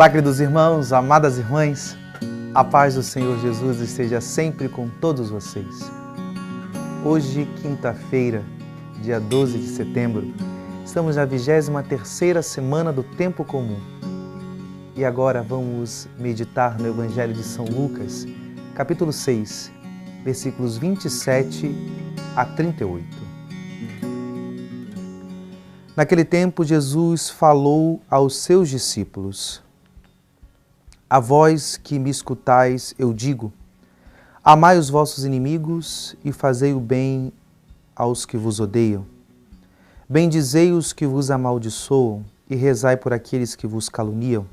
Olá, queridos irmãos, amadas irmãs, a paz do Senhor Jesus esteja sempre com todos vocês. Hoje, quinta-feira, dia 12 de setembro, estamos na 23ª semana do Tempo Comum. E agora vamos meditar no Evangelho de São Lucas, capítulo 6, versículos 27 a 38. Naquele tempo, Jesus falou aos seus discípulos: A vós que me escutais, eu digo, amai os vossos inimigos e fazei o bem aos que vos odeiam. Bendizei os que vos amaldiçoam e rezai por aqueles que vos caluniam.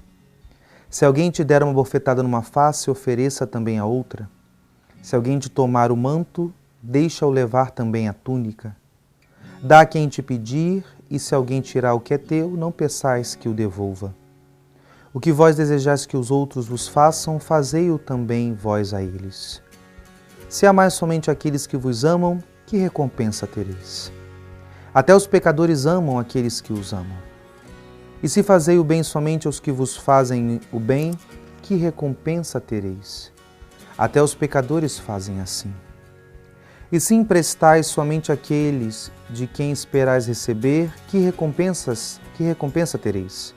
Se alguém te der uma bofetada numa face, ofereça também a outra. Se alguém te tomar o manto, deixa-o levar também a túnica. Dá a quem te pedir, e se alguém tirar o que é teu, não peçais que o devolva. O que vós desejais que os outros vos façam, fazei-o também vós a eles. Se amais somente aqueles que vos amam, que recompensa tereis? Até os pecadores amam aqueles que os amam. E se fazei o bem somente aos que vos fazem o bem, que recompensa tereis? Até os pecadores fazem assim. E se emprestais somente àqueles de quem esperais receber, que recompensa tereis?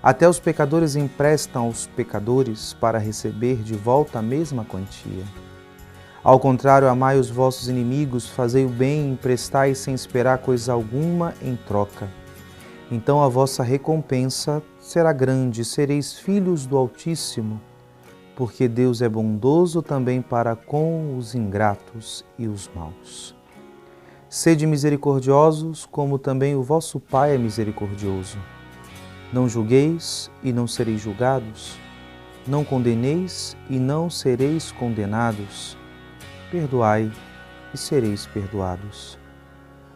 Até os pecadores emprestam aos pecadores para receber de volta a mesma quantia. Ao contrário, amai os vossos inimigos, fazei o bem e emprestai sem esperar coisa alguma em troca. Então a vossa recompensa será grande, sereis filhos do Altíssimo, porque Deus é bondoso também para com os ingratos e os maus. Sede misericordiosos, como também o vosso Pai é misericordioso. Não julgueis e não sereis julgados. Não condeneis e não sereis condenados. Perdoai e sereis perdoados.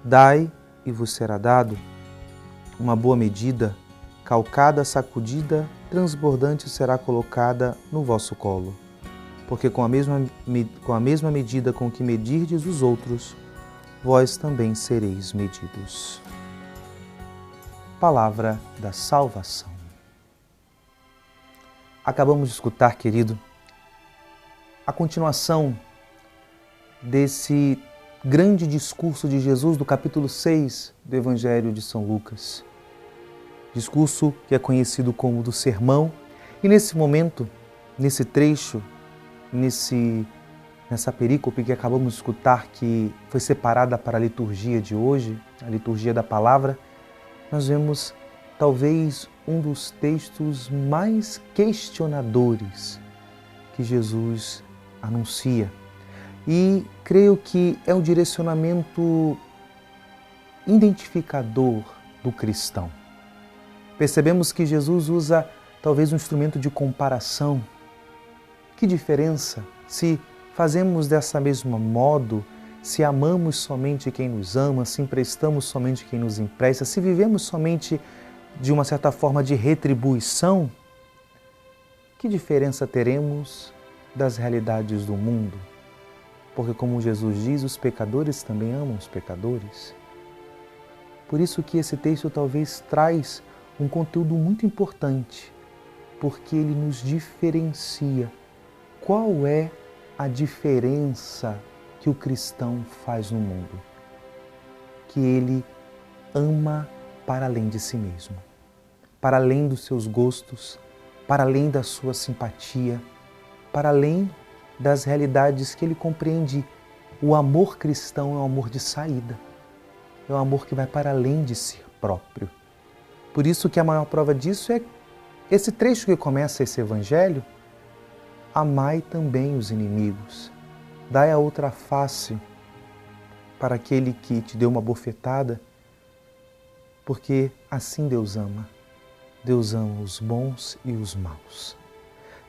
Dai e vos será dado. Uma boa medida, calcada, sacudida, transbordante será colocada no vosso colo. Porque com a mesma medida com que medirdes os outros, vós também sereis medidos. Palavra da salvação. Acabamos de escutar, querido, a continuação desse grande discurso de Jesus do capítulo 6 do Evangelho de São Lucas. Discurso que é conhecido como do Sermão. E nesse momento, nesse trecho, nessa perícope que acabamos de escutar, que foi separada para a liturgia de hoje, a liturgia da palavra, nós vemos talvez um dos textos mais questionadores que Jesus anuncia. E creio que é um direcionamento identificador do cristão. Percebemos que Jesus usa talvez um instrumento de comparação. Que diferença se fazemos dessa mesma modo, se amamos somente quem nos ama, se emprestamos somente quem nos empresta, se vivemos somente de uma certa forma de retribuição, que diferença teremos das realidades do mundo? Porque, como Jesus diz, os pecadores também amam os pecadores. Por isso que esse texto talvez traz um conteúdo muito importante, porque ele nos diferencia. Qual é a diferença que o cristão faz no mundo? Que ele ama para além de si mesmo, para além dos seus gostos, para além da sua simpatia, para além das realidades que ele compreende. O amor cristão é um amor de saída, é um amor que vai para além de si próprio. Por isso que a maior prova disso é esse trecho que começa esse evangelho: amai também os inimigos, dai a outra face para aquele que te deu uma bofetada, porque assim Deus ama. Deus ama os bons e os maus.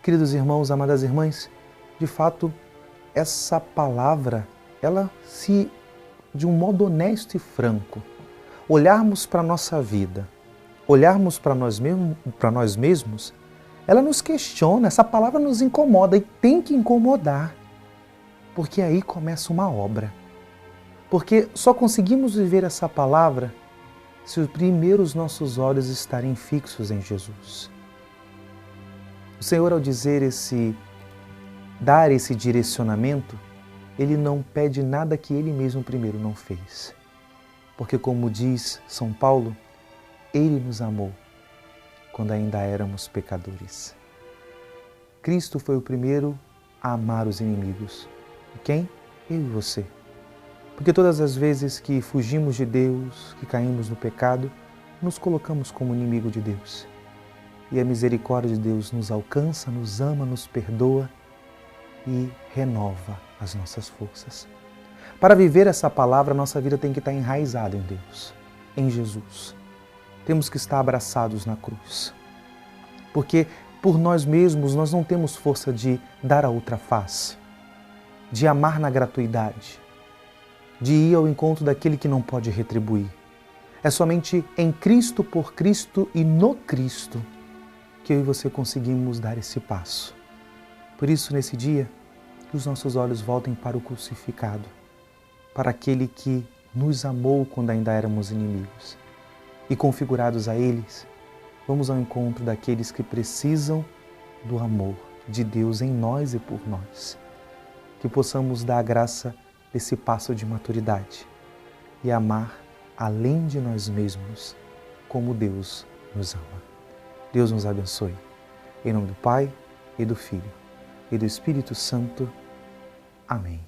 Queridos irmãos, amadas irmãs, de fato, essa palavra, se de um modo honesto e franco, olharmos para a nossa vida, olharmos para nós mesmos, ela nos questiona, essa palavra nos incomoda e tem que incomodar, porque aí começa uma obra. Porque só conseguimos viver essa palavra se primeiro os nossos olhos estarem fixos em Jesus. O Senhor, ao dar esse direcionamento, Ele não pede nada que Ele mesmo primeiro não fez. Porque, como diz São Paulo, Ele nos amou quando ainda éramos pecadores. Cristo foi o primeiro a amar os inimigos. E quem? Eu e você. Porque todas as vezes que fugimos de Deus, que caímos no pecado, nos colocamos como inimigo de Deus. E a misericórdia de Deus nos alcança, nos ama, nos perdoa e renova as nossas forças. Para viver essa palavra, nossa vida tem que estar enraizada em Deus, em Jesus. Temos que estar abraçados na cruz. Porque por nós mesmos nós não temos força de dar a outra face, de amar na gratuidade, de ir ao encontro daquele que não pode retribuir. É somente em Cristo, por Cristo e no Cristo que eu e você conseguimos dar esse passo. Por isso, nesse dia, que os nossos olhos voltem para o crucificado, para aquele que nos amou quando ainda éramos inimigos. E configurados a eles, vamos ao encontro daqueles que precisam do amor de Deus em nós e por nós. Que possamos dar a graça desse passo de maturidade e amar além de nós mesmos, como Deus nos ama. Deus nos abençoe. Em nome do Pai, e do Filho, e do Espírito Santo. Amém.